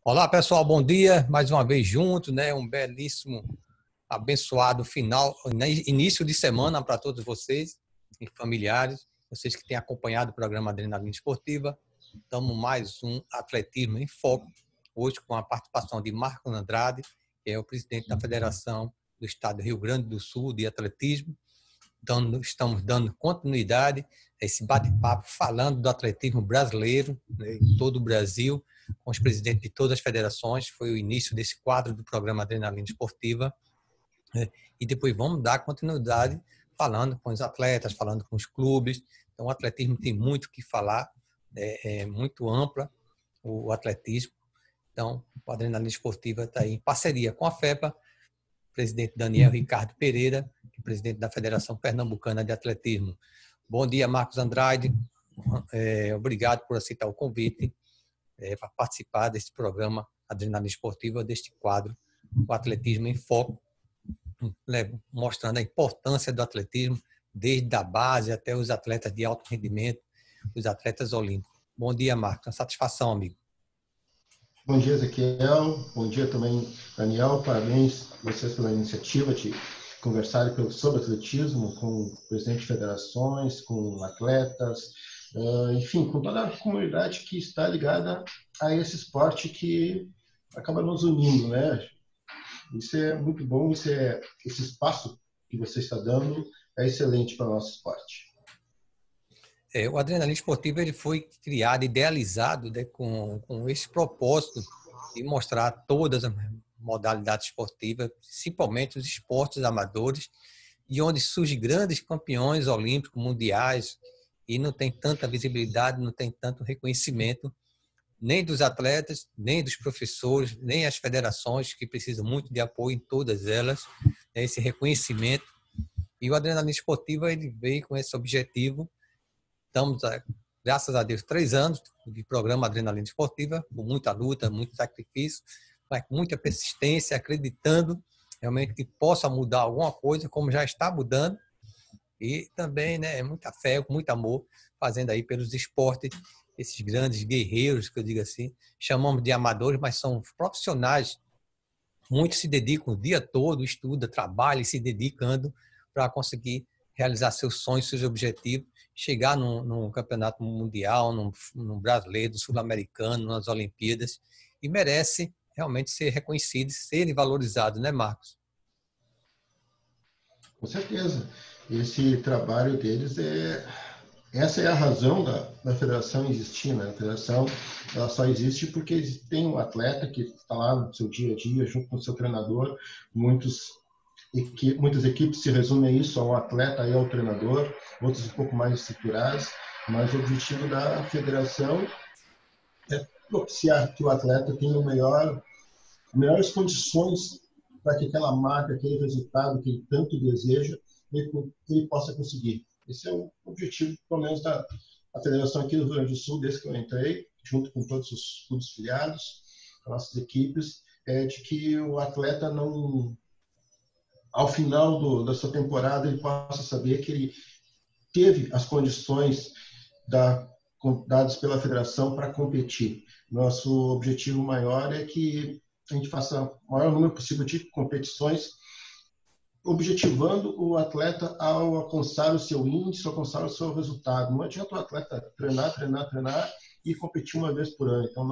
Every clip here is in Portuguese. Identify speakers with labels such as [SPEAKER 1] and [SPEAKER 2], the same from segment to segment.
[SPEAKER 1] Olá, pessoal, bom dia. Mais uma vez juntos, né? Um belíssimo, abençoado final, início de semana para todos vocês e familiares, vocês que têm acompanhado o programa Adrenalina Esportiva. Estamos mais um Atletismo em Foco, hoje com a participação de Marcos Andrade, que é o presidente da Federação do Estado do Rio Grande do Sul de Atletismo. Então, estamos dando continuidade a esse bate-papo, falando do atletismo brasileiro, né, em todo o Brasil, com os presidentes de todas as federações. Foi o início desse quadro do programa Adrenalina Esportiva. Né, e depois vamos dar continuidade falando com os atletas, falando com os clubes. Então, o atletismo tem muito o que falar, é muito ampla o atletismo. Então, o Adrenalina Esportiva está aí em parceria com a FEPA, presidente Daniel Ricardo Pereira, presidente da Federação Pernambucana de Atletismo. Bom dia, Marcos Andrade. Obrigado por aceitar o convite para participar desse programa Adrenalina Esportiva, deste quadro, o Atletismo em Foco, mostrando a importância do atletismo, desde a base até os atletas de alto rendimento, os atletas olímpicos. Bom dia, Marcos. Uma satisfação, amigo.
[SPEAKER 2] Bom dia, Ezequiel. Bom dia também, Daniel. Parabéns a vocês pela iniciativa de conversar sobre atletismo com o presidente de federações, com atletas, enfim, com toda a comunidade que está ligada a esse esporte que acaba nos unindo, né? Isso é muito bom, esse espaço que você está dando é excelente para o nosso esporte.
[SPEAKER 1] O Adrenalina Esportiva ele foi criado, idealizado, né, com esse propósito de mostrar todas as modalidades esportivas, principalmente os esportes amadores, e onde surgem grandes campeões olímpicos, mundiais, e não tem tanta visibilidade, não tem tanto reconhecimento, nem dos atletas, nem dos professores, nem as federações, que precisam muito de apoio em todas elas, né, esse reconhecimento. E o Adrenalina Esportiva ele veio com esse objetivo. Estamos, graças a Deus, 3 anos de programa Adrenalina Esportiva, com muita luta, muito sacrifício, mas com muita persistência, acreditando realmente que possa mudar alguma coisa, como já está mudando, e também, né, muita fé, com muito amor, fazendo aí pelos esportes, esses grandes guerreiros, que eu digo assim, chamamos de amadores, mas são profissionais. Muitos se dedicam o dia todo, estudam, trabalham, se dedicando para conseguir realizar seus sonhos, seus objetivos, chegar num campeonato mundial, num brasileiro, sul-americano, nas Olimpíadas, e merece realmente ser reconhecido, ser valorizado, né, Marcos?
[SPEAKER 2] Com certeza. Esse trabalho deles essa é a razão da federação existir, né? A federação ela só existe porque tem um atleta que está lá no seu dia a dia, junto com o seu treinador. Muitas equipes se resumem a isso, ao atleta e ao treinador, outras um pouco mais estruturadas, mas o objetivo da federação é propiciar que o atleta tenha melhores condições para que aquela marca, aquele resultado que ele tanto deseja, ele possa conseguir. Esse é o objetivo, pelo menos, da federação aqui do Rio Grande do Sul, desde que eu entrei, junto com todos os clubes filiados, as nossas equipes, de que o atleta não, ao final da sua temporada, ele possa saber que ele teve as condições dadas pela federação para competir. Nosso objetivo maior é que a gente faça o maior número possível de competições, objetivando o atleta ao alcançar o seu índice, alcançar o seu resultado. Não adianta o atleta treinar e competir uma vez por ano. Então,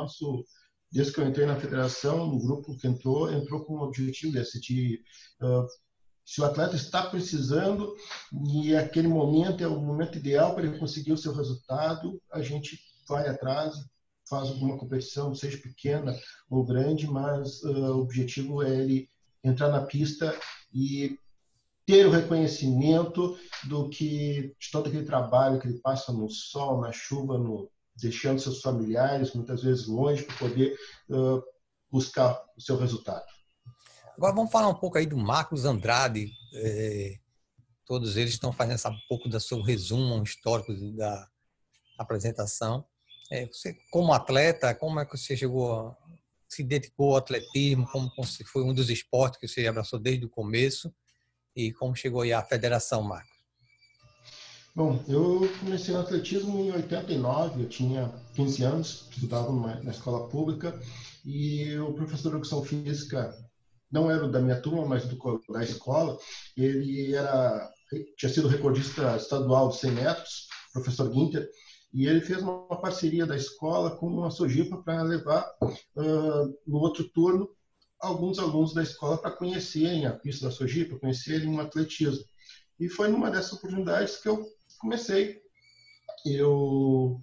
[SPEAKER 2] desde que eu entrei na federação, no grupo que entrou com um objetivo desse, de se o atleta está precisando e aquele momento é o momento ideal para ele conseguir o seu resultado, a gente vai atrás, faz alguma competição, seja pequena ou grande, mas o objetivo é ele entrar na pista e ter o reconhecimento de todo aquele trabalho que ele passa no sol, na chuva, deixando seus familiares, muitas vezes longe, para poder buscar o seu resultado.
[SPEAKER 1] Agora vamos falar um pouco aí do Marcos Andrade. Todos eles estão fazendo um pouco do seu resumo histórico da apresentação. Você, como atleta, como é que você se dedicou ao atletismo? Como foi um dos esportes que você abraçou desde o começo? E como chegou aí à federação, Marcos?
[SPEAKER 2] Bom, eu comecei no atletismo em 89, eu tinha 15 anos, estudava na escola pública e o professor de educação física não era o da minha turma, mas da escola. Tinha sido recordista estadual de 100 metros, professor Guinter, e ele fez uma parceria da escola com a Sojipa para levar, no outro turno, alguns alunos da escola para conhecerem a pista da Sojipa, conhecerem o atletismo. E foi numa dessas oportunidades que eu comecei. Eu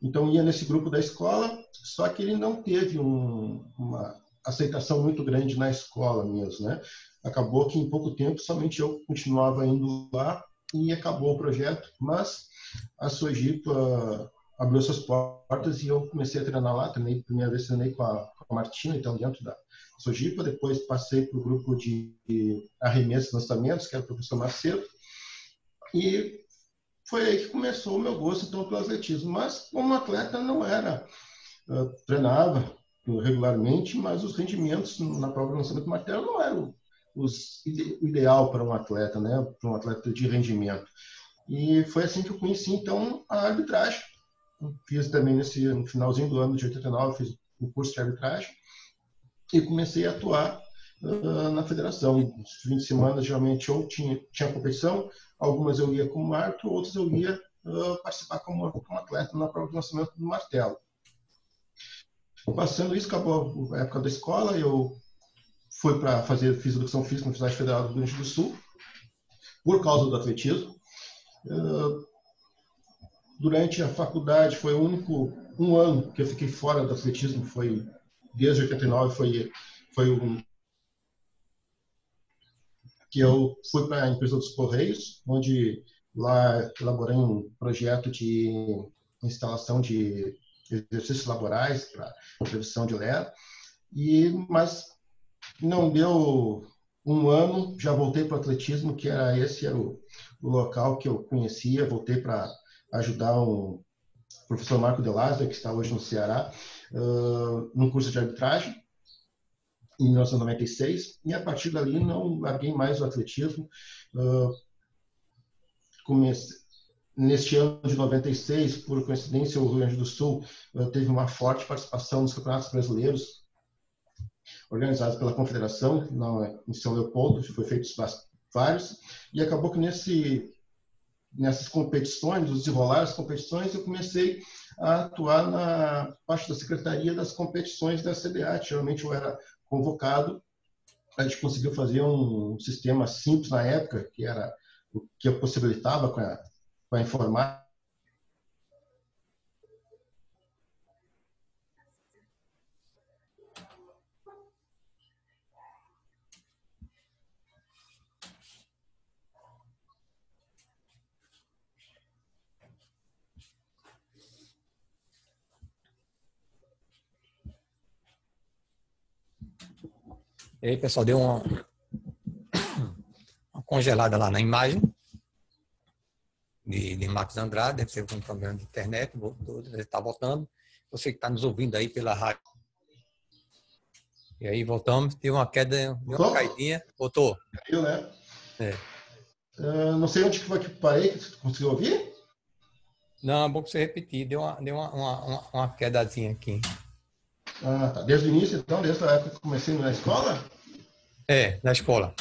[SPEAKER 2] então ia nesse grupo da escola, só que ele não teve uma aceitação muito grande na escola mesmo, né? Acabou que em pouco tempo somente eu continuava indo lá e acabou o projeto, mas a Sojipa abriu suas portas e eu comecei a treinar lá. Primeira vez treinei com a Martina, então dentro da Sojipa, depois passei para o grupo de arremessos e lançamentos, que era o professor Macedo, e foi aí que começou o meu gosto então pelo atletismo. Mas como atleta não era, treinava regularmente, mas os rendimentos na prova de lançamento martelo não eram o ideal para um atleta, né? Para um atleta de rendimento. E foi assim que eu conheci então a arbitragem. Fiz também no finalzinho do ano de 89, fiz o curso de arbitragem e comecei a atuar na federação. Nos fins de semana, geralmente, eu tinha competição, algumas eu ia como árbitro, outras eu ia participar como atleta na prova de lançamento do martelo. Passando isso, acabou a época da escola, eu fiz educação física na Universidade Federal do Rio Grande do Sul, por causa do atletismo. Durante a faculdade, foi o único um ano que eu fiquei fora do atletismo, foi desde 89, foi que eu fui para a empresa dos Correios, onde lá elaborei um projeto de instalação de exercícios laborais para previsão de LER, mas não deu um ano, já voltei para o atletismo, que esse era o local que eu conhecia. Voltei para ajudar o professor Marco De Lázaro, que está hoje no Ceará, num curso de arbitragem, em 1996, e a partir dali não larguei mais o atletismo. Neste ano de 96, por coincidência, o Rio Grande do Sul teve uma forte participação nos campeonatos brasileiros organizados pela Confederação, em São Leopoldo. Foi feitos vários, e acabou que nessas competições, nos desenrolar das competições, eu comecei a atuar na parte da secretaria das competições da CBAT. Geralmente eu era convocado. A gente conseguiu fazer um sistema simples na época, que era o que eu possibilitava com a informática.
[SPEAKER 1] E aí, pessoal, deu uma congelada lá na imagem de Marcos Andrade, deve ser um problema de internet, ele está voltando. Você que está nos ouvindo aí pela rádio. E aí voltamos, teve uma queda, deu uma caidinha, voltou.
[SPEAKER 2] Caiu, né?
[SPEAKER 1] É.
[SPEAKER 2] Não sei onde que parei, que você conseguiu ouvir?
[SPEAKER 1] Não, é bom que você repetir, deu uma quedazinha aqui.
[SPEAKER 2] Ah, tá. Desde o início, então, desde a época que comecei na escola?
[SPEAKER 1] Na escola.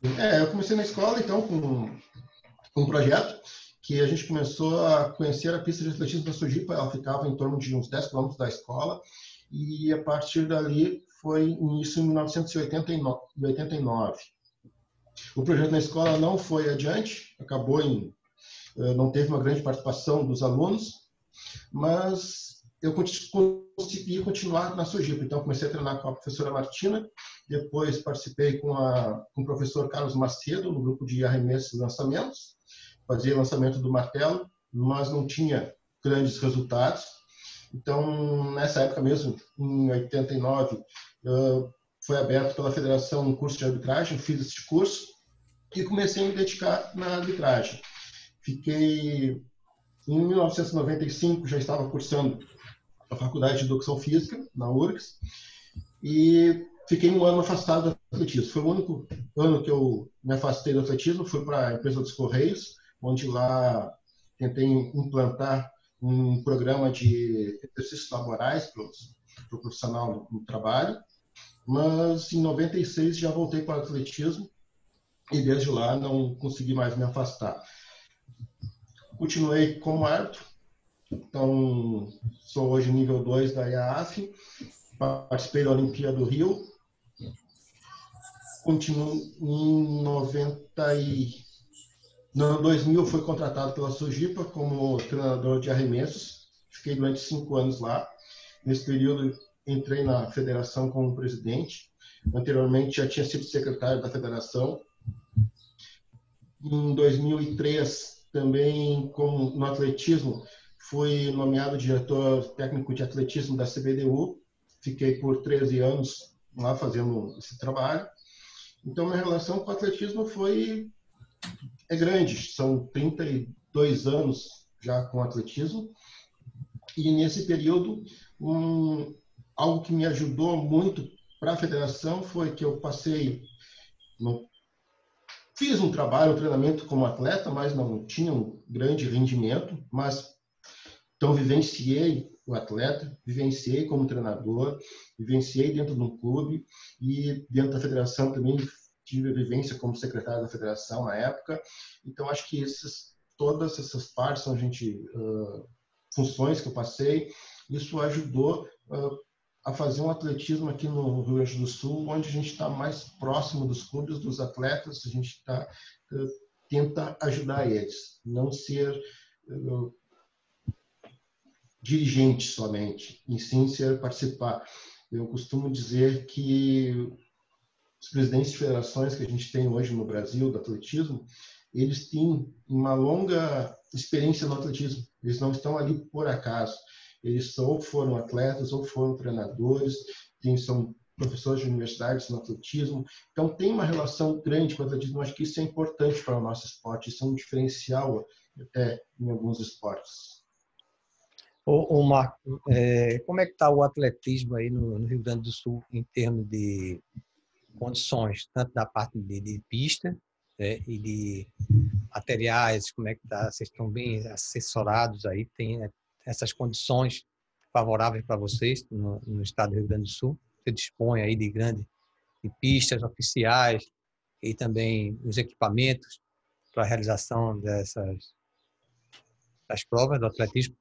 [SPEAKER 2] Eu comecei na escola, então, com um projeto que a gente começou a conhecer a pista de atletismo da Sojipa. Ela ficava em torno de uns 10 quilômetros da escola, e a partir dali foi início em 1989. O projeto na escola não foi adiante, não teve uma grande participação dos alunos, mas eu consegui continuar na Sojipa. Então, comecei a treinar com a professora Martina, depois participei com o professor Carlos Macedo, no grupo de arremessos e lançamentos. Fazia lançamento do martelo, mas não tinha grandes resultados. Então, nessa época mesmo, em 89, foi aberto pela federação um curso de arbitragem, fiz esse curso e comecei a me dedicar na arbitragem. Em 1995, já estava cursando a Faculdade de Educação Física, na URGS, e fiquei um ano afastado do atletismo. Foi o único ano que eu me afastei do atletismo, fui para a empresa dos Correios, onde lá tentei implantar um programa de exercícios laborais para o profissional no trabalho, mas em 96 já voltei para o atletismo e desde lá não consegui mais me afastar. Continuei como árbitro, então sou hoje nível 2 da IAAF, participei da Olimpíada do Rio, continuo em 2000 fui contratado pela Sojipa como treinador de arremessos, fiquei durante 5 anos lá. Nesse período entrei na federação como presidente, anteriormente já tinha sido secretário da federação. Em 2003 também no atletismo fui nomeado diretor técnico de atletismo da CBDU, fiquei por 13 anos lá fazendo esse trabalho. Então minha relação com o atletismo é grande, são 32 anos já com atletismo, e nesse período algo que me ajudou muito para a federação foi que eu fiz um treinamento como atleta, mas não tinha um grande rendimento, mas então vivenciei o atleta, vivenciei como treinador, vivenciei dentro de um clube e dentro da federação também tive a vivência como secretário da federação na época. Então acho que todas essas partes são funções que eu passei. Isso ajudou a fazer um atletismo aqui no Rio Grande do Sul, onde a gente está mais próximo dos clubes, dos atletas, a gente tenta ajudar eles, não ser dirigente somente, e sim ser participar. Eu costumo dizer que os presidentes de federações que a gente tem hoje no Brasil, do atletismo, eles têm uma longa experiência no atletismo. Eles não estão ali por acaso. Eles ou foram atletas, ou foram treinadores, são professores de universidades no atletismo. Então, tem uma relação grande com o atletismo. Eu acho que isso é importante para o nosso esporte. Isso é um diferencial até em alguns esportes.
[SPEAKER 1] Marco, como é que está o atletismo aí no Rio Grande do Sul em termos de condições, tanto da parte de pista e de materiais? Como é que está? Vocês estão bem assessorados aí? Tem essas condições favoráveis para vocês no estado do Rio Grande do Sul? Você dispõe aí de pistas oficiais e também os equipamentos para a realização das provas do atletismo?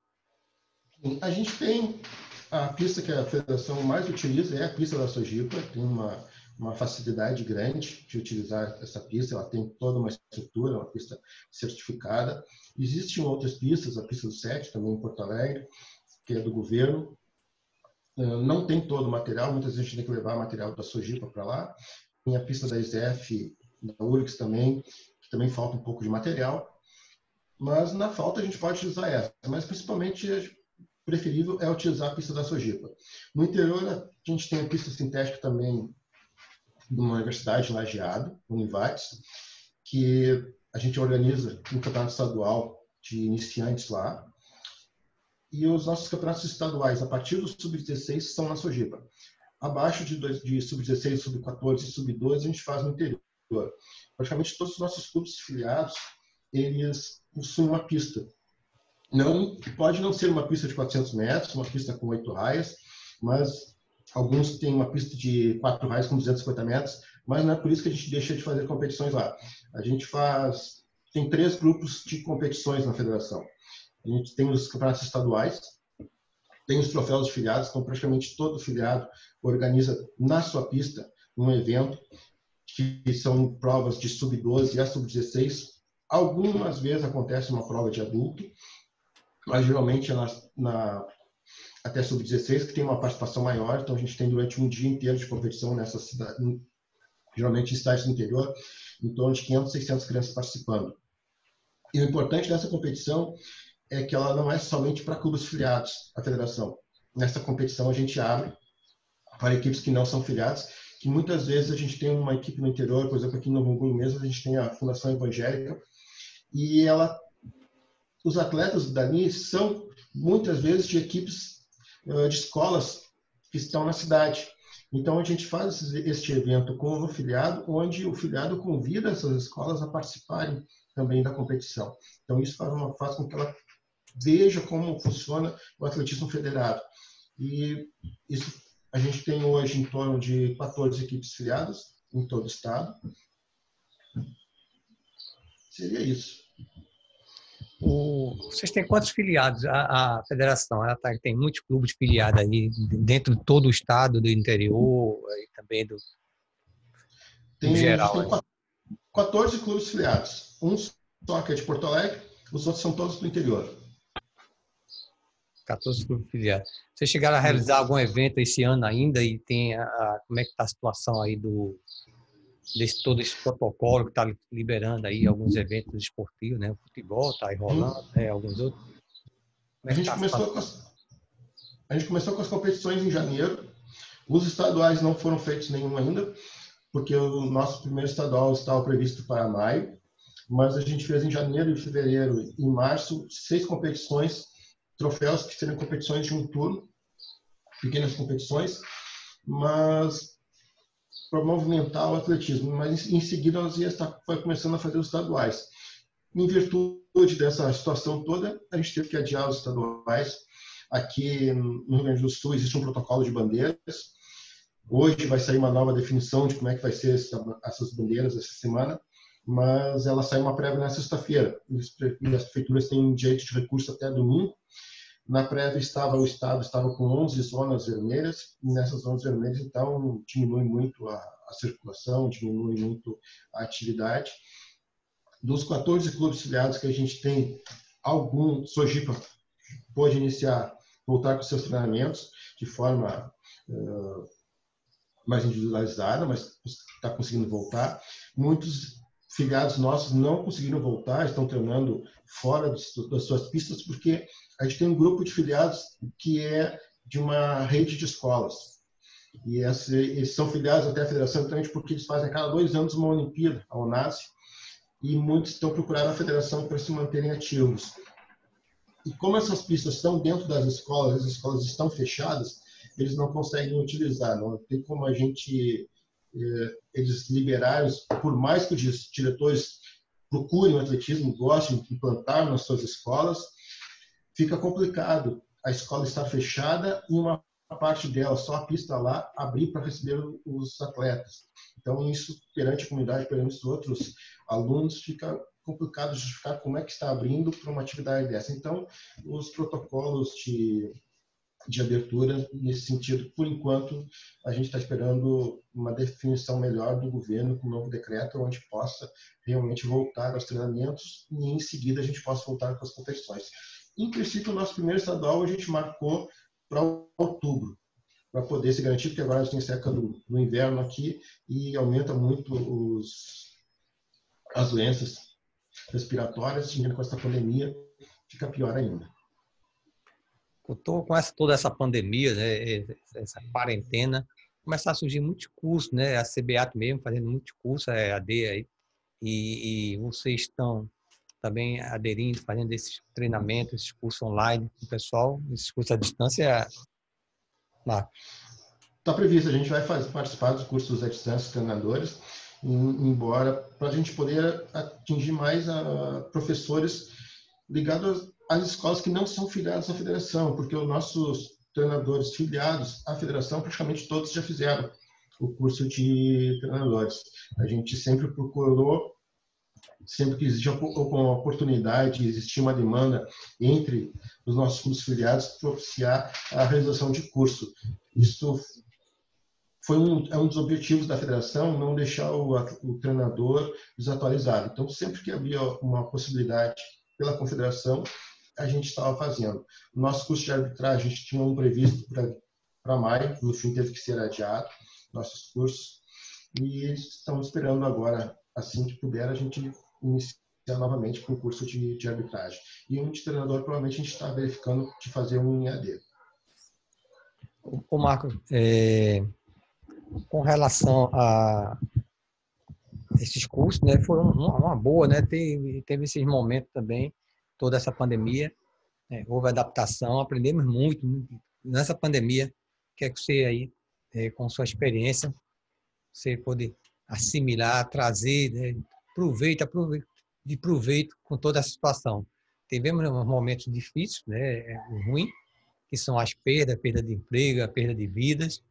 [SPEAKER 2] A gente tem a pista que a federação mais utiliza, é a pista da Sojipa, tem uma facilidade grande de utilizar essa pista, ela tem toda uma estrutura, uma pista certificada. Existem outras pistas, a pista do 7, também em Porto Alegre, que é do governo. Não tem todo o material, muitas vezes a gente tem que levar material da Sojipa para lá. Tem a pista da ISEF, da URGS também, que também falta um pouco de material. Mas na falta a gente pode utilizar essa, mas principalmente preferível é utilizar a pista da Sojipa. No interior, a gente tem a pista sintética também de uma universidade Lajeado, Univates, que a gente organiza um campeonato estadual de iniciantes lá. E os nossos campeonatos estaduais, a partir do sub-16, são na Sojipa. Abaixo de sub-16, sub-14 e sub-12, a gente faz no interior. Praticamente todos os nossos clubes filiados, eles possuem uma pista. Pode não ser uma pista de 400 metros, uma pista com 8 raias, mas alguns têm uma pista de 4 raias com 250 metros, mas não é por isso que a gente deixa de fazer competições lá. A gente tem 3 grupos de competições na federação. A gente tem os campeonatos estaduais, tem os troféus de filiados, então praticamente todo filiado organiza na sua pista um evento, que são provas de sub-12 a sub-16. Algumas vezes acontece uma prova de adulto, mas geralmente é até sub-16, que tem uma participação maior, então a gente tem durante um dia inteiro de competição nessa cidade, geralmente em cidades do interior, em torno de 500, 600 crianças participando. E o importante dessa competição é que ela não é somente para clubes filiados à federação. Nessa competição a gente abre para equipes que não são filiadas, que muitas vezes a gente tem uma equipe no interior, por exemplo, aqui no Novo Hamburgo mesmo, a gente tem a Fundação Evangélica, e os atletas dali são muitas vezes de equipes de escolas que estão na cidade. Então a gente faz este evento com o filiado, onde o filiado convida essas escolas a participarem também da competição. Então, isso faz com que ela veja como funciona o atletismo federado. E isso a gente tem hoje em torno de 14 equipes filiadas em todo o estado. Seria isso.
[SPEAKER 1] Vocês têm quantos filiados? A federação tem muitos clubes filiados aí dentro de todo o estado, do interior e também do
[SPEAKER 2] A gente
[SPEAKER 1] geral.
[SPEAKER 2] tem 14 clubes filiados. Um só que é de Porto Alegre, os outros são todos do interior.
[SPEAKER 1] 14 clubes filiados. Vocês chegaram a realizar algum evento esse ano ainda e tem como é que está a situação aí todo esse protocolo que está liberando aí alguns eventos esportivos, né? O futebol está aí rolando, né? Alguns outros.
[SPEAKER 2] A gente começou com as competições em janeiro. Os estaduais não foram feitos nenhum ainda, porque o nosso primeiro estadual estava previsto para maio, mas a gente fez em janeiro, em fevereiro e em março 6 competições, troféus que seriam competições de um turno, pequenas competições, mas para movimentar o atletismo. Mas em seguida nós ia estar começando a fazer os estaduais. Em virtude dessa situação toda, a gente teve que adiar os estaduais. Aqui no Rio Grande do Sul existe um protocolo de bandeiras. Hoje vai sair uma nova definição de como é que vai ser essas bandeiras essa semana, mas ela sai uma prévia na sexta-feira. E as prefeituras têm direito de recurso até domingo. Na prévia o estado estava com 11 zonas vermelhas, e nessas zonas vermelhas, então, diminui muito a circulação, diminui muito a atividade. Dos 14 clubes filiados que a gente tem, Sojipa pode voltar com seus treinamentos de forma mais individualizada, mas está conseguindo voltar. Muitos filiados nossos não conseguiram voltar, estão treinando fora das suas pistas, porque a gente tem um grupo de filiados que é de uma rede de escolas. E eles são filiados até a federação, exatamente porque eles fazem a cada 2 anos uma Olimpíada, a ONASE, e muitos estão procurando a federação para se manterem ativos. E como essas pistas estão dentro das escolas, as escolas estão fechadas, eles não conseguem utilizar, não tem como a gente eles liberarem, por mais que os diretores procurem o atletismo, gostem de implantar nas suas escolas, fica complicado. A escola está fechada e uma parte dela, só a pista lá, abrir para receber os atletas. Então, isso, perante a comunidade, perante os outros alunos, fica complicado justificar como é que está abrindo para uma atividade dessa. Então, os protocolos de abertura, nesse sentido, por enquanto, a gente está esperando uma definição melhor do governo com um novo decreto, onde possa realmente voltar aos treinamentos e, em seguida, a gente possa voltar com as competições. Em princípio, o nosso primeiro estadual a gente marcou para outubro, para poder se garantir, porque agora a gente tem seca do inverno aqui e aumenta muito as doenças respiratórias, e com essa pandemia fica pior ainda.
[SPEAKER 1] Com toda essa pandemia, né, essa quarentena, começar a surgir muitos cursos, né? A CBAT mesmo fazendo muitos cursos, a EAD aí, e vocês estão também aderindo, fazendo esses treinamentos, esses cursos online com o pessoal, esses cursos à distância, Marcos?
[SPEAKER 2] Está previsto, a gente vai participar dos cursos à distância dos treinadores, embora para a gente poder atingir mais professores ligados às escolas que não são filiadas à federação, porque os nossos treinadores filiados à federação, praticamente todos já fizeram o curso de treinadores. A gente sempre procurou, sempre que existia uma oportunidade, existia uma demanda entre os nossos clubes filiados, propiciar a realização de curso. Isso é um dos objetivos da federação, não deixar o treinador desatualizado. Então, sempre que havia uma possibilidade pela confederação, a gente estava fazendo. O nosso curso de arbitragem, a gente tinha um previsto para maio, no fim teve que ser adiado, nossos cursos, e estamos esperando agora, assim que puder, a gente iniciar novamente com o curso de arbitragem. E um de treinador, provavelmente a gente está verificando de fazer um em EAD.
[SPEAKER 1] Ô Marco, com relação a esses cursos, né, foram uma boa, né? Teve esses momentos também, toda essa pandemia, né, houve adaptação, aprendemos muito nessa pandemia. Que você aí, com sua experiência, você pode assimilar, trazer, né? Aproveita de proveito com toda essa situação. Tivemos momentos difíceis, né, ruim, que são as perdas, perda de emprego, a perda de vidas,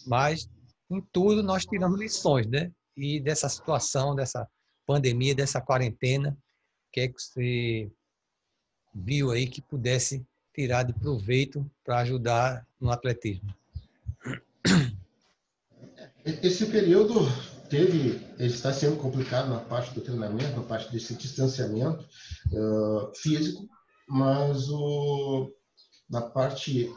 [SPEAKER 1] mas em tudo nós tiramos lições, né? E dessa situação, dessa pandemia, dessa quarentena, o que é que você viu aí que pudesse tirar de proveito para ajudar no atletismo?
[SPEAKER 2] Esse período ele está sendo complicado na parte do treinamento, na parte desse distanciamento físico, mas na parte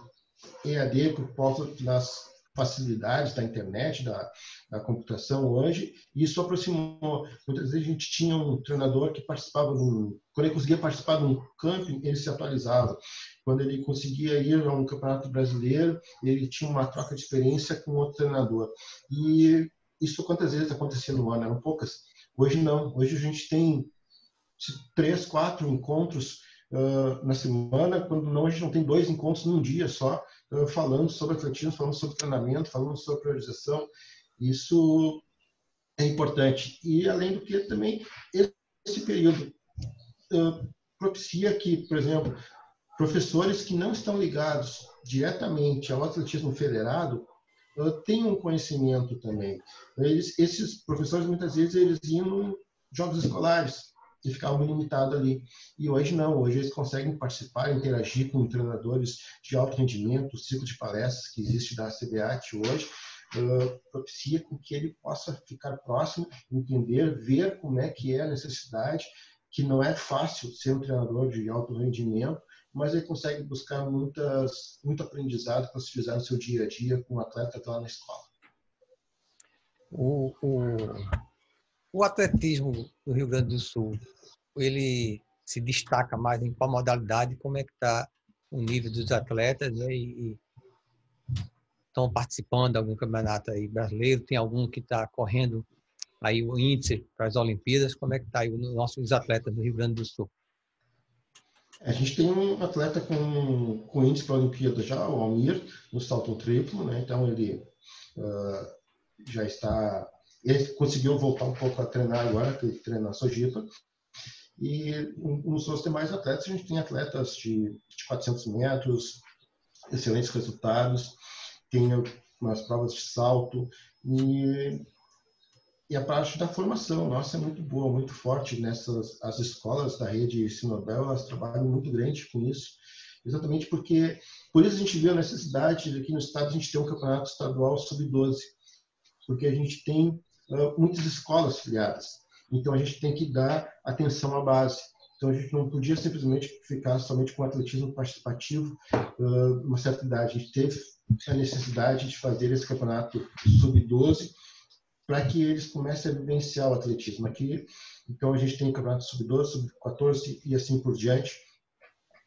[SPEAKER 2] EAD, por causa das facilidades da internet, da computação hoje, isso aproximou. Muitas vezes a gente tinha um treinador que participava quando ele conseguia participar de um camping, ele se atualizava. Quando ele conseguia ir a um campeonato brasileiro, ele tinha uma troca de experiência com outro treinador. E isso quantas vezes acontecia no ano? Eram poucas. Hoje não. Hoje a gente tem 3, 4 encontros na semana, quando não, a gente não tem 2 encontros num dia só, falando sobre atletismo, falando sobre treinamento, falando sobre priorização. Isso é importante. E, além do que, também, esse período propicia que, por exemplo, professores que não estão ligados diretamente ao atletismo federado tenham um conhecimento também. Esses professores, muitas vezes, eles iam em jogos escolares, e ficavam limitados ali. E hoje não, hoje eles conseguem participar, interagir com treinadores de alto rendimento, o ciclo de palestras que existe da CBAT hoje, propicia com que ele possa ficar próximo, entender, ver como é que é a necessidade, que não é fácil ser um treinador de alto rendimento, mas ele consegue buscar muito aprendizado para se utilizar no seu dia a dia com o atleta lá na escola.
[SPEAKER 1] O atletismo do Rio Grande do Sul, ele se destaca mais em qual modalidade? Como é que está o nível dos atletas, né? E estão participando de algum campeonato aí brasileiro? Tem algum que está correndo aí o índice para as Olimpíadas? Como é que está aí os nossos atletas do Rio Grande do Sul?
[SPEAKER 2] A gente tem um atleta com índice para a Olimpíada já, o Almir, no salto triplo, né? Então ele já está... Ele conseguiu voltar um pouco a treinar agora, que ele treina na Sojipa. E nos outros demais atletas, a gente tem atletas de 400 metros, excelentes resultados, tem umas provas de salto, e a parte da formação, nossa, é muito boa, muito forte as escolas da rede Sinobel, elas trabalham muito grande com isso, exatamente porque, por isso a gente viu a necessidade de aqui no estado a gente ter um campeonato estadual sub-12, porque a gente tem muitas escolas filiadas. Então, a gente tem que dar atenção à base. Então, a gente não podia simplesmente ficar somente com o atletismo participativo uma certa idade. A gente teve a necessidade de fazer esse campeonato sub-12 para que eles comecem a vivenciar o atletismo aqui. Então, a gente tem o campeonato sub-12, sub-14 e assim por diante,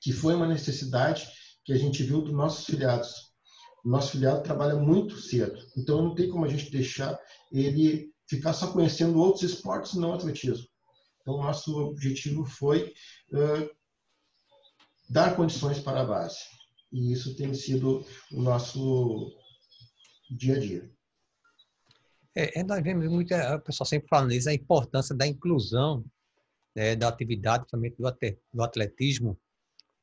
[SPEAKER 2] que foi uma necessidade que a gente viu dos nossos filiados. O nosso filiado trabalha muito cedo, então não tem como a gente deixar ele ficar só conhecendo outros esportes não atletismo. Então, o nosso objetivo foi dar condições para a base. E isso tem sido o nosso dia a dia.
[SPEAKER 1] Nós vemos muito, o pessoal sempre falando isso, a importância da inclusão, né, da atividade, principalmente do atletismo,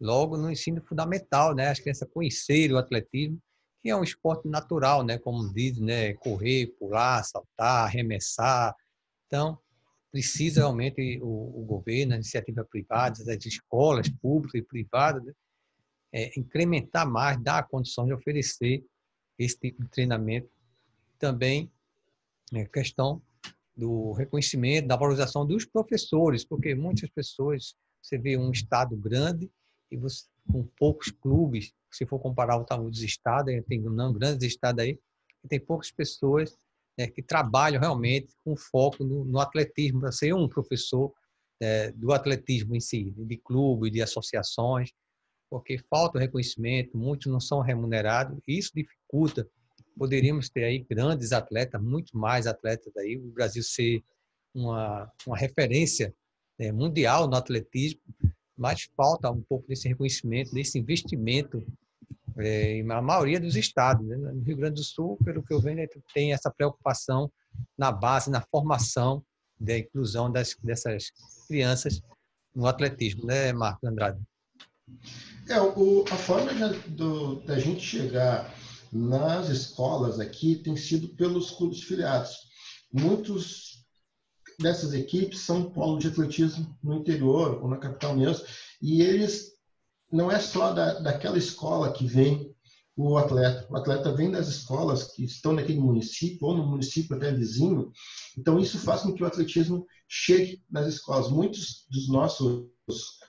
[SPEAKER 1] logo no ensino fundamental, né? As crianças conhecerem o atletismo, que é um esporte natural, né? Como diz, né? Correr, pular, saltar, arremessar. Então, precisa realmente o governo, a iniciativa privada, as escolas públicas e privadas, né? Incrementar mais, dar a condição de oferecer esse tipo de treinamento. Também questão do reconhecimento, da valorização dos professores, porque muitas pessoas, você vê um estado grande e você, com poucos clubes, se for comparar o tamanho dos estados, tem grandes estados aí, e tem poucas pessoas que trabalham realmente com foco no atletismo, para ser um professor do atletismo em si, de clube, de associações, porque falta o reconhecimento, muitos não são remunerados, e isso dificulta. Poderíamos ter aí grandes atletas, muito mais atletas aí, o Brasil ser uma referência mundial no atletismo, mas falta um pouco desse reconhecimento, desse investimento na maioria dos estados. Né? No Rio Grande do Sul, pelo que eu vejo, tem essa preocupação na base, na formação da inclusão dessas crianças no atletismo, né, Marcos Andrade?
[SPEAKER 2] A forma da gente chegar nas escolas aqui tem sido pelos clubes filiados. Muitos dessas equipes são polo de atletismo no interior ou na capital mesmo, e eles não é só daquela escola que vem o atleta vem das escolas que estão naquele município ou no município até vizinho, então isso faz com que o atletismo chegue nas escolas. Muitos dos nossos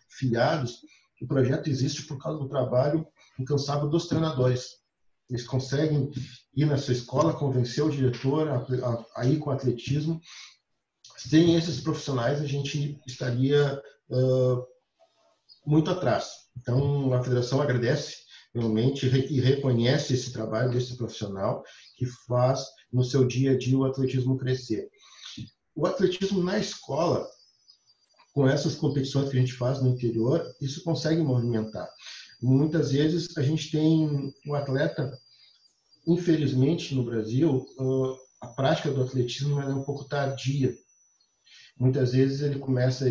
[SPEAKER 2] filiados, o projeto existe por causa do trabalho incansável dos treinadores. Eles conseguem ir na sua escola, convencer o diretor a ir com o atletismo. Sem esses profissionais, a gente estaria muito atrás. Então, a federação agradece realmente e reconhece esse trabalho desse profissional que faz no seu dia a dia o atletismo crescer. O atletismo na escola, com essas competições que a gente faz no interior, isso consegue movimentar. Muitas vezes a gente tem um atleta, infelizmente no Brasil, a prática do atletismo é um pouco tardia. Muitas vezes ele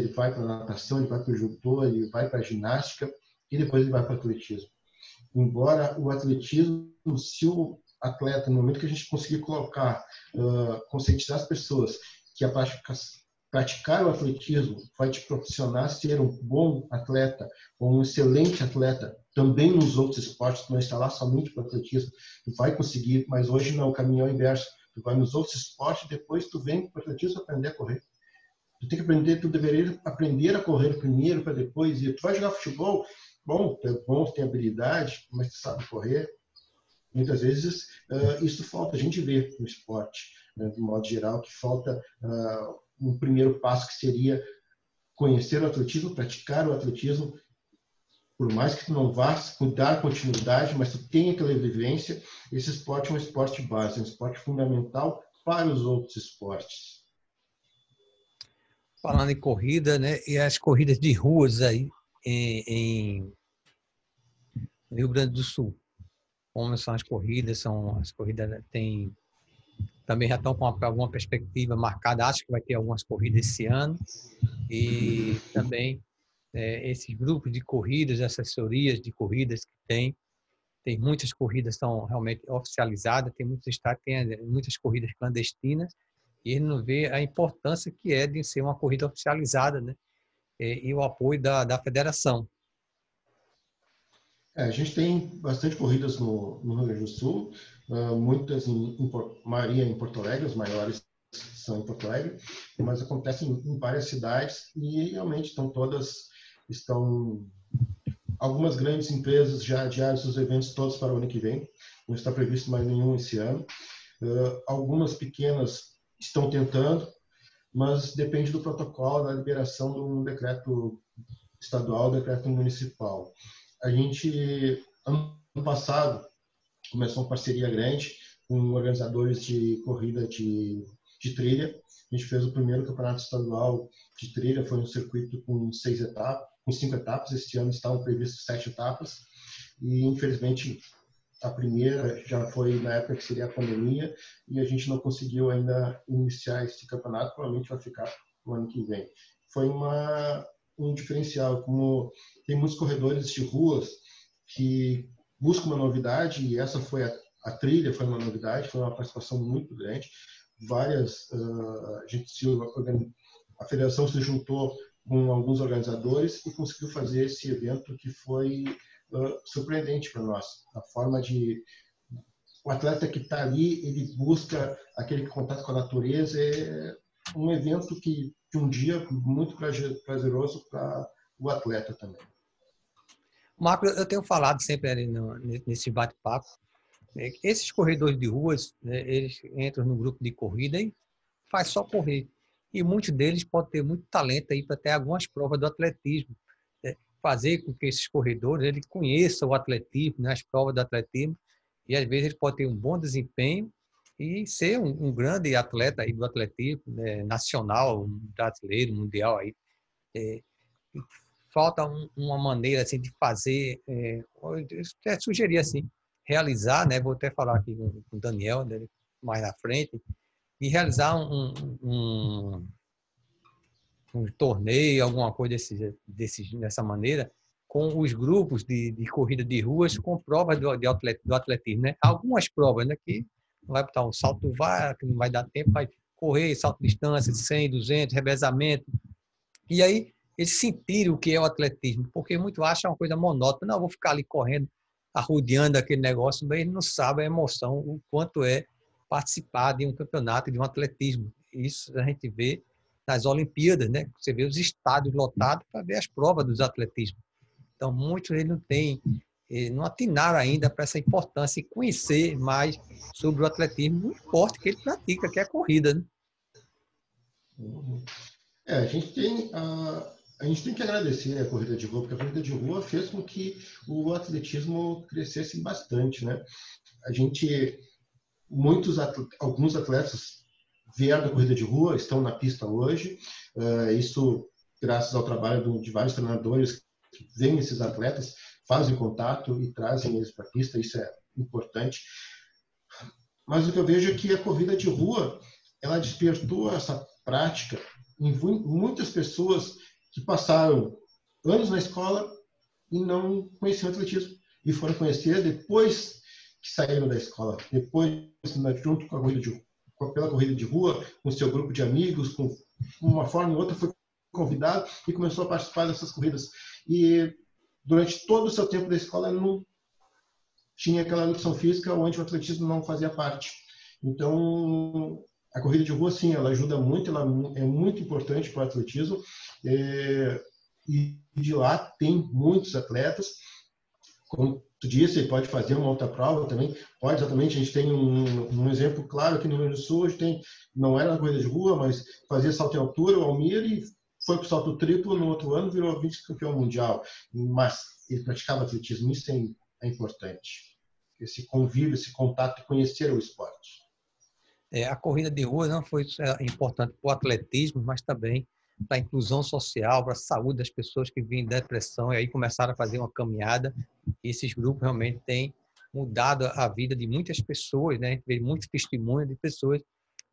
[SPEAKER 2] vai para a natação, ele vai para o judô, ele vai para a ginástica e depois ele vai para o atletismo. Embora o atletismo, se o atleta, no momento que a gente conseguir colocar, conscientizar as pessoas que praticar o atletismo vai te proporcionar ser um bom atleta ou um excelente atleta também nos outros esportes, não está lá somente para o atletismo, tu vai conseguir, mas hoje não, o caminho é o inverso. Tu vai nos outros esportes, depois tu vem para o atletismo aprender a correr. Tu deveria aprender a correr primeiro para depois ir. Tu vai jogar futebol, bom, tu tem habilidade, mas tu sabe correr. Muitas vezes isso falta, a gente vê no esporte, né, de modo geral, que falta um primeiro passo que seria conhecer o atletismo, praticar o atletismo, por mais que tu não vá dar continuidade, mas tu tenha aquela vivência, esse esporte é um esporte base, é um esporte fundamental para os outros esportes.
[SPEAKER 1] Falando em corrida, né, e as corridas de ruas aí em Rio Grande do Sul, como são as corridas também já estão com alguma perspectiva marcada, acho que vai ter algumas corridas esse ano, e também esses grupos de corridas, assessorias de corridas que tem muitas corridas que são realmente oficializadas, tem muitos estados que têm muitas corridas clandestinas, e ele não vê a importância que é de ser uma corrida oficializada, né? E o apoio da federação.
[SPEAKER 2] A gente tem bastante corridas no Rio Grande do Sul, muitas maioria em Porto Alegre, as maiores são em Porto Alegre, mas acontecem em várias cidades e realmente estão algumas grandes empresas já adiaram seus eventos todos para o ano que vem, não está previsto mais nenhum esse ano. Algumas pequenas estão tentando, mas depende do protocolo, da liberação de um decreto estadual, decreto municipal. A gente, ano passado, começou uma parceria grande com organizadores de corrida de trilha. A gente fez o primeiro campeonato estadual de trilha, foi um circuito com 5 etapas. Este ano estavam previstas 7 etapas. E, infelizmente, a primeira já foi na época que seria a pandemia e a gente não conseguiu ainda iniciar esse campeonato. Provavelmente vai ficar no ano que vem. Foi um diferencial, como tem muitos corredores de ruas que buscam uma novidade, e essa foi a trilha, foi uma novidade, foi uma participação muito grande. A federação se juntou com alguns organizadores e conseguiu fazer esse evento que foi surpreendente para nós. A forma o atleta que está ali, ele busca aquele contato com a natureza, é um evento que de um dia muito prazeroso para o atleta também.
[SPEAKER 1] Marco, eu tenho falado sempre ali nesse bate-papo, esses corredores de ruas, né, eles entram no grupo de corrida e faz só correr. E muitos deles podem ter muito talento aí para ter algumas provas do atletismo, né? Fazer com que esses corredores ele conheçam o atletismo, né, as provas do atletismo, e às vezes ele pode ter um bom desempenho e ser um grande atleta aí do atletismo, né, nacional, brasileiro, mundial aí. Falta uma maneira assim de fazer, eu até sugerir assim, realizar, né? Vou até falar aqui com o Daniel, né, mais na frente, e realizar um torneio, alguma coisa dessa maneira, com os grupos de corrida de ruas com provas do atletismo, né? Algumas provas, né, que não vai botar um salto vara, que não vai dar tempo, vai correr, salto de distância de 100, 200, revezamento. E aí eles sentiram o que é o atletismo, porque muito acham uma coisa monótona. Não, eu vou ficar ali correndo, arrodeando aquele negócio, mas eles não sabem a emoção, o quanto é participar de um campeonato, de um atletismo. Isso a gente vê nas Olimpíadas, né? Você vê os estádios lotados para ver as provas dos atletismos. Então, muitos eles não atinaram ainda para essa importância e conhecer mais sobre o atletismo, o esporte que ele pratica, que é a corrida, né?
[SPEAKER 2] A gente tem que agradecer a corrida de rua, porque a corrida de rua fez com que o atletismo crescesse bastante, né? Alguns atletas vieram da corrida de rua, estão na pista hoje. Isso graças ao trabalho de vários treinadores que veem esses atletas, fazem contato e trazem eles para a pista. Isso é importante. Mas o que eu vejo é que a corrida de rua, ela despertou essa prática em muitas pessoas que passaram anos na escola e não conheciam atletismo e foram conhecer depois que saíram da escola, depois junto com a corrida de rua, pela corrida de rua, com seu grupo de amigos, com uma forma ou outra foi convidado e começou a participar dessas corridas. E durante todo o seu tempo da escola não tinha aquela educação física onde o atletismo não fazia parte. Então, a corrida de rua, sim, ela ajuda muito, ela é muito importante para o atletismo. E de lá tem muitos atletas. Como tu disse, pode fazer uma outra prova também. Pode, exatamente. A gente tem um exemplo claro aqui no Rio Grande do Sul. A gente tem, não era na corrida de rua, mas fazia salto em altura, o Almir, e foi para o salto triplo no outro ano, virou vice-campeão mundial. Mas ele praticava atletismo, isso é importante. Esse convívio, esse contato, conhecer o esporte.
[SPEAKER 1] A corrida de rua não foi importante para o atletismo, mas também para a inclusão social, para a saúde das pessoas que vinham de depressão e aí começaram a fazer uma caminhada. E esses grupos realmente têm mudado a vida de muitas pessoas, né? Veio muitos testemunhos de pessoas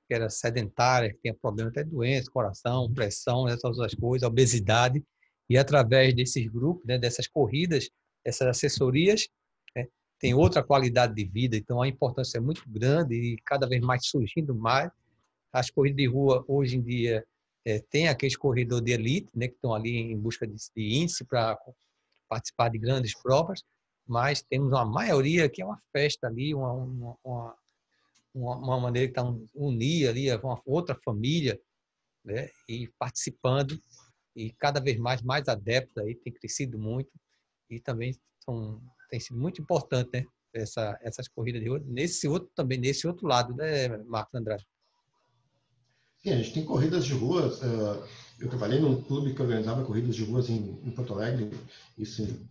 [SPEAKER 1] que eram sedentárias, que tinham problemas até doenças, coração, pressão, essas outras coisas, obesidade. E através desses grupos, né, dessas corridas, essas assessorias, né, tem outra qualidade de vida. Então a importância é muito grande e cada vez mais surgindo mais. As corridas de rua hoje em dia tem aqueles corredores de elite, né, que estão ali em busca de índice para participar de grandes provas, mas temos uma maioria que é uma festa ali, uma maneira que está unir ali uma outra família, né, e participando, e cada vez mais adeptos aí, tem crescido muito e também tem sido muito importante, né, essas corridas de rua, nesse outro lado, né, Marcos Andrade?
[SPEAKER 2] Sim, a gente tem corridas de ruas. Eu trabalhei num clube que organizava corridas de ruas em Porto Alegre, isso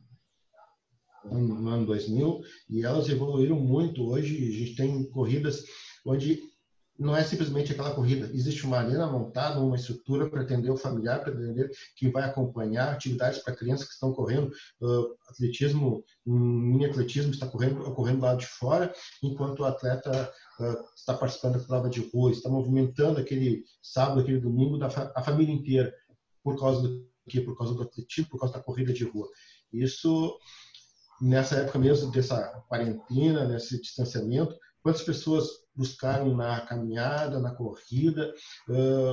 [SPEAKER 2] no ano 2000, e elas evoluíram muito. Hoje a gente tem corridas onde não é simplesmente aquela corrida, existe uma arena montada, uma estrutura para atender o familiar, para atender quem vai acompanhar, atividades para crianças que estão correndo, atletismo, mini atletismo está ocorrendo lá de fora, enquanto o atleta está participando da prova de rua, está movimentando aquele sábado, aquele domingo, a família inteira, por causa do quê? Por causa do atletismo, por causa da corrida de rua. Isso, nessa época mesmo dessa quarentena, nesse distanciamento, quantas pessoas buscaram na caminhada, na corrida,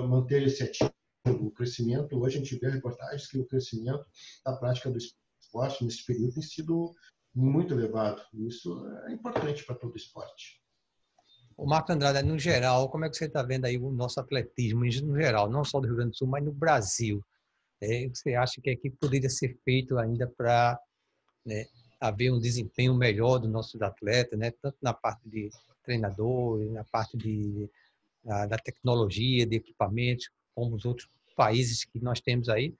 [SPEAKER 2] manter esse ativo, o crescimento. Hoje a gente vê reportagens que o crescimento da prática do esporte nesse período tem sido muito elevado. Isso é importante para todo o esporte.
[SPEAKER 1] O Marco Andrade, no geral, como é que você está vendo aí o nosso atletismo, no geral, não só do Rio Grande do Sul, mas no Brasil? Você acha que aqui poderia ser feito ainda para, né, haver um desempenho melhor dos nossos atletas, né, tanto na parte de treinador, na parte da tecnologia, de equipamentos, como os outros países que nós temos aí?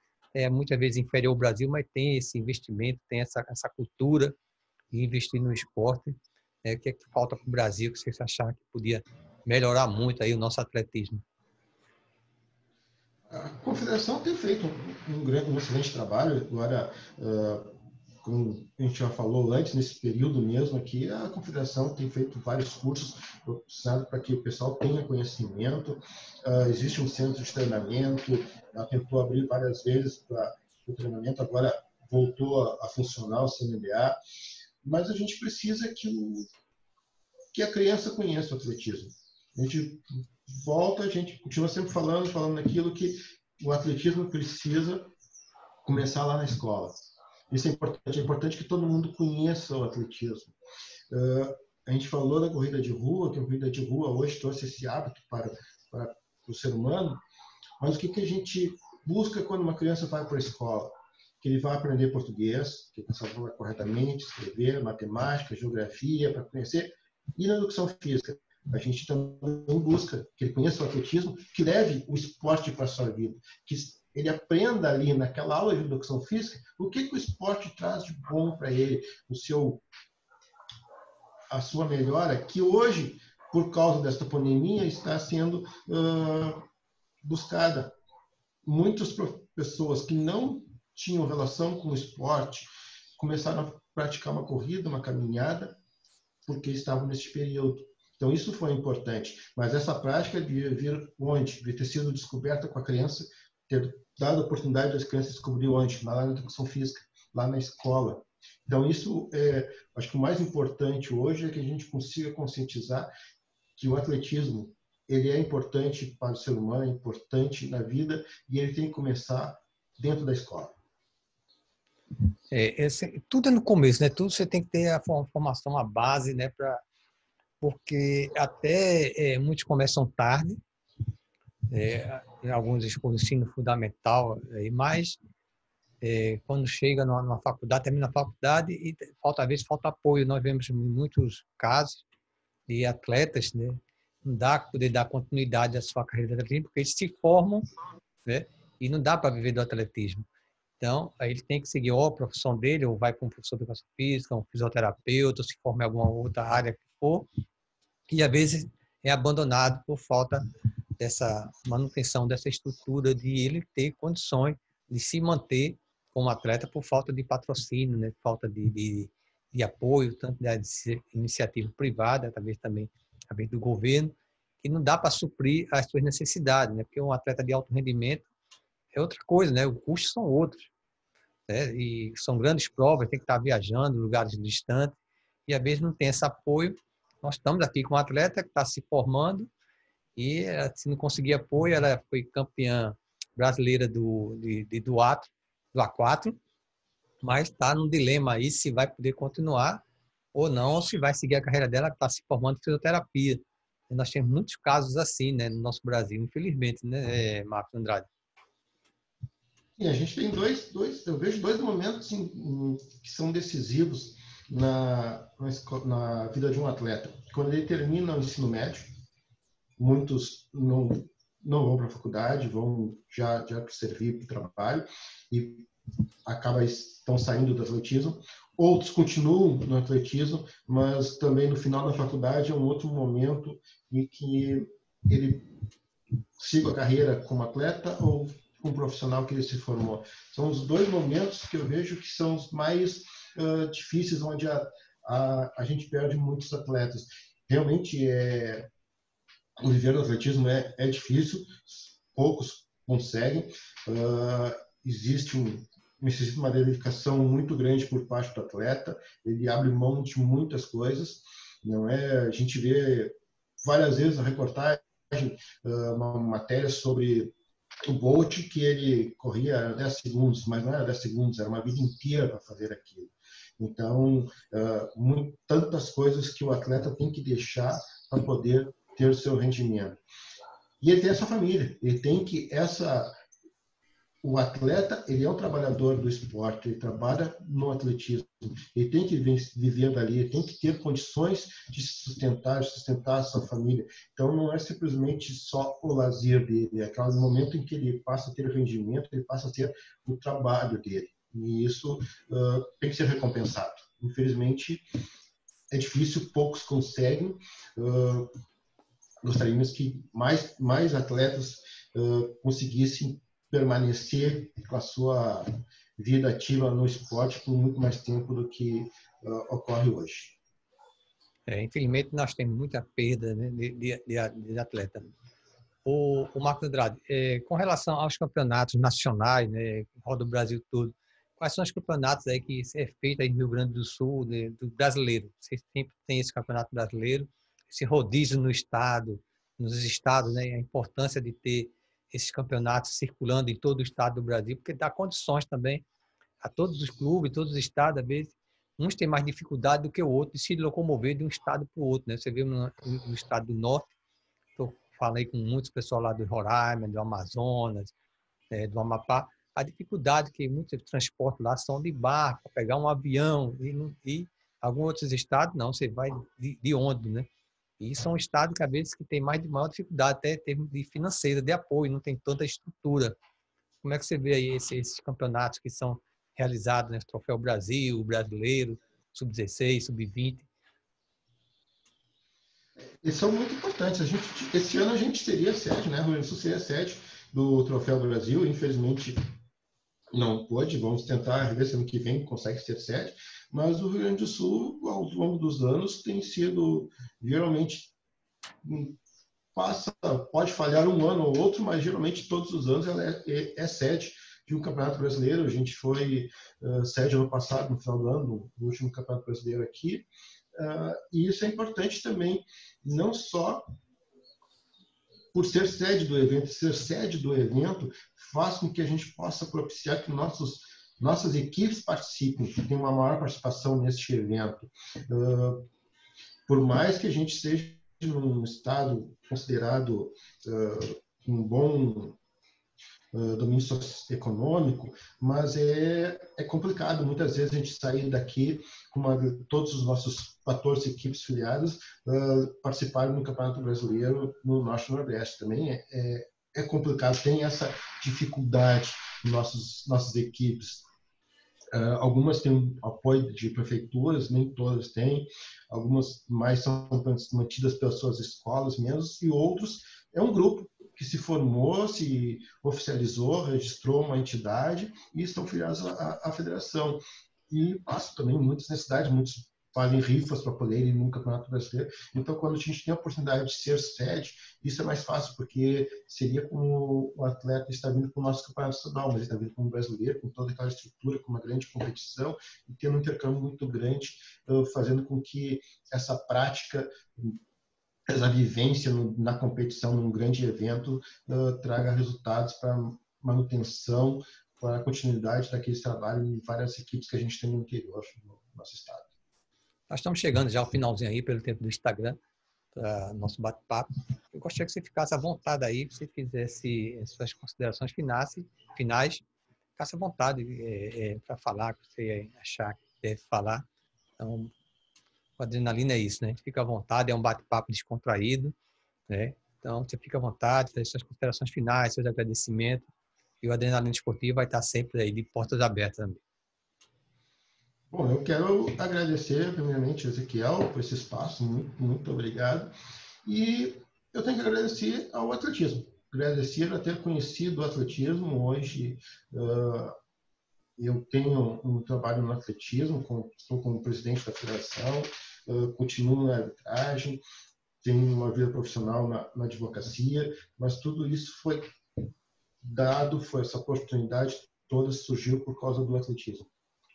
[SPEAKER 1] Muitas vezes inferior ao Brasil, mas tem esse investimento, tem essa cultura de investir no esporte. O que é que falta para o Brasil que vocês acharam que podia melhorar muito aí o nosso atletismo?
[SPEAKER 2] A confederação tem feito um excelente trabalho. Agora, como a gente já falou antes, nesse período mesmo aqui, a Confederação tem feito vários cursos para que o pessoal tenha conhecimento. Existe um centro de treinamento, ela tentou abrir várias vezes para o treinamento, agora voltou a funcionar o CNBA, mas a gente precisa que a criança conheça o atletismo. A gente a gente continua sempre falando daquilo que o atletismo precisa começar lá na escola. Isso é importante que todo mundo conheça o atletismo. A gente falou da corrida de rua, que a corrida de rua hoje trouxe esse hábito para o ser humano, mas o que a gente busca quando uma criança vai para a escola? Que ele vai aprender português, que ele saiba falar corretamente, escrever, matemática, geografia, para conhecer, e na educação física. A gente também busca que ele conheça o atletismo, que leve o esporte para a sua vida, que ele aprenda ali naquela aula de educação física o que o esporte traz de bom para ele, a sua melhora, que hoje, por causa desta pandemia, está sendo buscada. Muitas pessoas que não tinham relação com o esporte começaram a praticar uma corrida, uma caminhada, porque estavam nesse período. Então, isso foi importante. Mas essa prática devia vir onde? Devia ter sido descoberta com a criança, ter dado a oportunidade das crianças descobrir onde? Lá na educação física, lá na escola. Então, isso acho que o mais importante hoje é que a gente consiga conscientizar que o atletismo ele é importante para o ser humano, é importante na vida e ele tem que começar dentro da escola.
[SPEAKER 1] Tudo é no começo, né? Tudo você tem que ter a formação, a base, né? Porque até muitos começam tarde, em alguns escolas de ensino fundamental, mas quando chega na faculdade, termina a faculdade e às vezes falta apoio. Nós vemos muitos casos de atletas, né? Não dá para poder dar continuidade à sua carreira de atletismo, porque eles se formam, né? E não dá para viver do atletismo. Então, aí ele tem que seguir ou a profissão dele, ou vai para um professor de educação física, um fisioterapeuta, ou se forma em alguma outra área que for, e às vezes é abandonado por falta dessa manutenção, dessa estrutura de ele ter condições de se manter como atleta por falta de patrocínio, né? Falta de apoio, tanto da iniciativa privada, talvez também através do governo, que não dá para suprir as suas necessidades, né? Porque um atleta de alto rendimento é outra coisa, né? Os custos são outros, né? E são grandes provas, tem que estar viajando, lugares distantes, e às vezes não tem esse apoio. Nós estamos aqui com um atleta que está se formando e, se não conseguir apoio, ela foi campeã brasileira do A4, mas está num dilema aí se vai poder continuar ou não, ou se vai seguir a carreira dela, que está se formando em fisioterapia. E nós temos muitos casos assim, né, no nosso Brasil, infelizmente, né, Marcos Andrade?
[SPEAKER 2] E a gente tem eu vejo dois momentos que são decisivos na vida de um atleta. Quando ele termina o ensino médio, muitos não vão para a faculdade, vão já servir para o trabalho e estão saindo do atletismo. Outros continuam no atletismo, mas também no final da faculdade é um outro momento em que ele siga a carreira como atleta ou como profissional que ele se formou. São os dois momentos que eu vejo que são os mais difíceis, onde a gente perde muitos atletas. Realmente, o viver do atletismo é difícil, poucos conseguem. Existe necessita uma dedicação muito grande por parte do atleta, ele abre mão de muitas coisas, não é? A gente vê várias vezes a reportagem, uma matéria sobre o Bolt, que ele corria 10 segundos, mas não era 10 segundos, era uma vida inteira para fazer aquilo. Então, tantas coisas que o atleta tem que deixar para poder ter o seu rendimento. E ele tem a sua família, ele tem que o atleta, ele é um trabalhador do esporte, ele trabalha no atletismo, ele tem que viver dali, ele tem que ter condições de sustentar a sua família. Então, não é simplesmente só o lazer dele, é aquele momento em que ele passa a ter rendimento, ele passa a ter o trabalho dele. E isso tem que ser recompensado. Infelizmente, é difícil, poucos conseguem. Gostaríamos que mais atletas conseguissem permanecer com a sua vida ativa no esporte por muito mais tempo do que ocorre hoje.
[SPEAKER 1] Infelizmente, nós temos muita perda, né, de atleta. O Marcos Andrade, com relação aos campeonatos nacionais, né, roda o Brasil todo, quais são os campeonatos aí que é feito aí no Rio Grande do Sul, né, do brasileiro? Você sempre tem esse campeonato brasileiro, esse rodízio no estado, nos estados, né, a importância de ter esses campeonatos circulando em todo o estado do Brasil, porque dá condições também a todos os clubes, todos os estados, às vezes, uns têm mais dificuldade do que o outro de se locomover de um estado para o outro, né? Você vê no estado do Norte, eu falei com muitos pessoal lá do Roraima, do Amazonas, do Amapá, a dificuldade que muitos transportes lá são de barco, pegar um avião, e alguns outros estados, não, você vai de ônibus, né? E são estados que, às vezes, que tem maior dificuldade, até em termos de financeira, de apoio, não tem tanta estrutura. Como é que você vê aí esses campeonatos que são realizados, né? Troféu Brasil, Brasileiro, Sub-16, Sub-20?
[SPEAKER 2] E são muito importantes. Esse ano a gente seria sede, né? O Rio Grande do Sul seria sede do Troféu Brasil. Infelizmente não pôde. Vamos tentar ver se ano que vem consegue ser sede. Mas o Rio Grande do Sul, ao longo dos anos, tem sido geralmente pode falhar um ano ou outro, mas geralmente todos os anos ela é sede de um campeonato brasileiro. A gente foi sede ano passado, no final do ano, no último campeonato brasileiro aqui. E isso é importante também, não só por ser sede do evento faz com que a gente possa propiciar que nossas equipes participem, que tenham uma maior participação neste evento. Por mais que a gente esteja num estado considerado um bom domínio socioeconômico, mas é complicado muitas vezes a gente sair daqui com todos os nossos 14 equipes filiadas participarem do Campeonato Brasileiro no Norte e Nordeste. Também é complicado, tem essa dificuldade em nossas equipes. Algumas têm apoio de prefeituras, nem todas têm. Algumas mais são mantidas pelas suas escolas mesmo, e outros é um grupo que se formou, se oficializou, registrou uma entidade e estão filiados à federação. E passam também muitas necessidades, muitos fazem rifas para poder ir no Campeonato Brasileiro. Então, quando a gente tem a oportunidade de ser sede, isso é mais fácil, porque seria como o atleta está vindo para o nosso campeonato estadual, mas ele está vindo como brasileiro, com toda aquela estrutura, com uma grande competição, e tendo um intercâmbio muito grande, fazendo com que essa prática, essa vivência na competição, num grande evento, traga resultados para manutenção, para a continuidade daquele trabalho em várias equipes que a gente tem no interior do nosso estado.
[SPEAKER 1] Nós estamos chegando já ao finalzinho aí, pelo tempo do Instagram, nosso bate-papo. Eu gostaria que você ficasse à vontade aí, se fizesse as suas considerações finais, ficasse à vontade para falar, que você achar que deve falar. Então, a adrenalina é isso, né? A gente fica à vontade, é um bate-papo descontraído, né? Então, você fica à vontade, faz suas considerações finais, seus agradecimentos, e o Adrenalina Esportiva vai estar sempre aí de portas abertas também.
[SPEAKER 2] Bom, eu quero agradecer, primeiramente, Ezequiel, por esse espaço, muito, muito obrigado. E eu tenho que agradecer ao atletismo, agradecer a ter conhecido o atletismo. Hoje eu tenho um trabalho no atletismo, estou como presidente da federação, continuo na arbitragem, tenho uma vida profissional na advocacia, mas tudo isso foi essa oportunidade toda surgiu por causa do atletismo.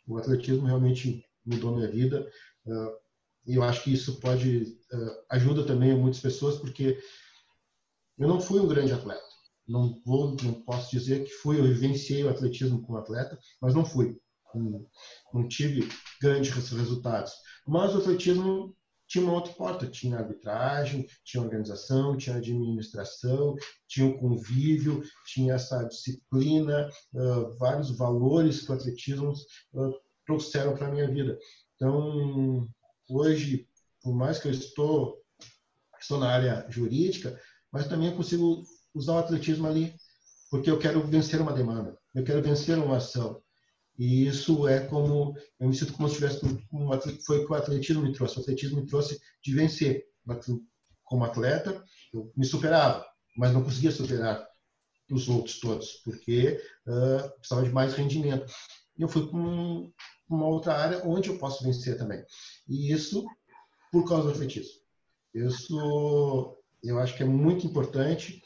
[SPEAKER 2] O atletismo realmente mudou minha vida, e eu acho que isso ajuda também muitas pessoas, porque eu não fui um grande atleta. Não posso dizer que eu vivenciei o atletismo como atleta, mas não fui. Não tive grandes resultados. Mas o atletismo tinha uma outra porta, tinha arbitragem, tinha organização, tinha administração, tinha o convívio, tinha essa disciplina, vários valores que o atletismo trouxeram para a minha vida. Então, hoje, por mais que eu estou na área jurídica, mas também eu consigo usar o atletismo ali, porque eu quero vencer uma demanda, eu quero vencer uma ação. E isso eu me sinto como se tivesse, foi o que o atletismo me trouxe. O atletismo me trouxe de vencer. Como atleta, eu me superava, mas não conseguia superar os outros todos, porque precisava de mais rendimento. e eu fui para uma outra área onde eu posso vencer também. E isso por causa do atletismo. Eu acho que é muito importante.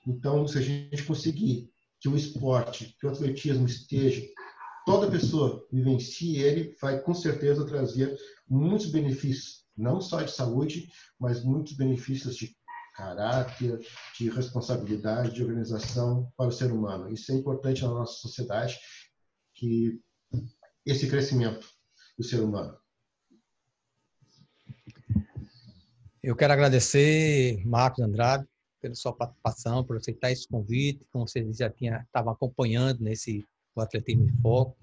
[SPEAKER 2] Então, se a gente conseguir que o esporte, que o atletismo esteja, toda pessoa vivencie ele, vai com certeza trazer muitos benefícios, não só de saúde, mas muitos benefícios de caráter, de responsabilidade, de organização para o ser humano. Isso é importante na nossa sociedade, que esse crescimento do ser humano.
[SPEAKER 1] Eu quero agradecer, Marcos Andrade, pela sua participação, por aceitar esse convite. Como você já estava acompanhando nesse o Atletismo em Foco,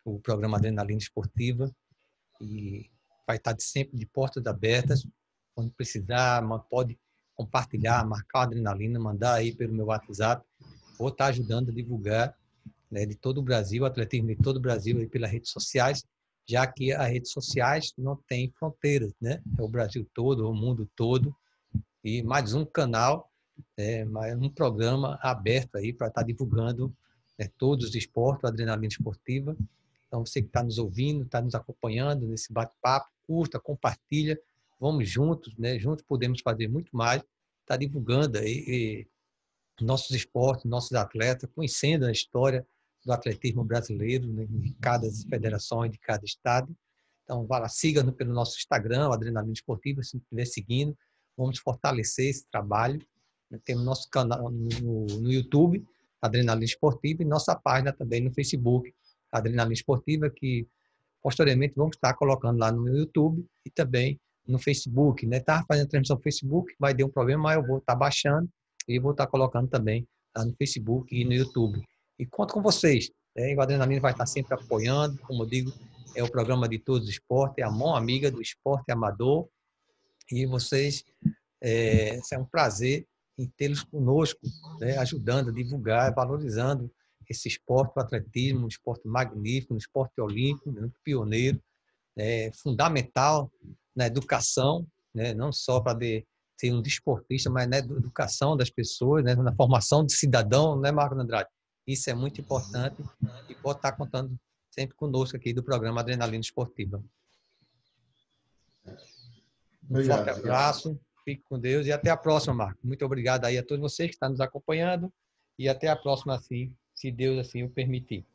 [SPEAKER 1] o programa Adrenalina Esportiva, e vai estar sempre de portas abertas. Quando precisar, pode compartilhar, marcar a Adrenalina, mandar aí pelo meu WhatsApp. Vou estar ajudando a divulgar, né, de todo o Brasil, o atletismo de todo o Brasil, aí pelas redes sociais, já que as redes sociais não têm fronteiras, né? É o Brasil todo, o mundo todo, e mais um canal, mais um programa aberto aí para estar divulgando, né, todos os esportes, a Adrenalina Esportiva. Então, você que está nos ouvindo, está nos acompanhando nesse bate-papo, curta, compartilha, vamos juntos, né? Juntos podemos fazer muito mais, está divulgando aí nossos esportes, nossos atletas, conhecendo a história do atletismo brasileiro, né, de cada federação, de cada estado. Então, vá lá, siga-nos pelo nosso Instagram, Adrenalina Esportiva, se estiver seguindo, vamos fortalecer esse trabalho. Temos nosso canal no YouTube, Adrenalina Esportiva, e nossa página também no Facebook, Adrenalina Esportiva, que posteriormente vamos estar colocando lá no YouTube e também no Facebook. Estava fazendo transmissão no Facebook, vai ter um problema, mas eu vou estar baixando e vou estar colocando também lá no Facebook e no YouTube. E conto com vocês. O Adrenalina vai estar sempre apoiando, como eu digo, é o programa de todos os esportes, é a mão amiga do esporte amador. E vocês, é um prazer em tê-los conosco, né, ajudando a divulgar, valorizando esse esporte, o atletismo, um esporte magnífico, um esporte olímpico, né, pioneiro, fundamental na educação, né, não só para ser um desportista, mas na educação das pessoas, né, na formação de cidadão, né, Marcos Andrade? Isso é muito importante e pode estar contando sempre conosco aqui do programa Adrenalina Esportiva. Um forte abraço, fique com Deus e até a próxima, Marcos. Muito obrigado aí a todos vocês que estão nos acompanhando e até a próxima, assim, se Deus assim o permitir.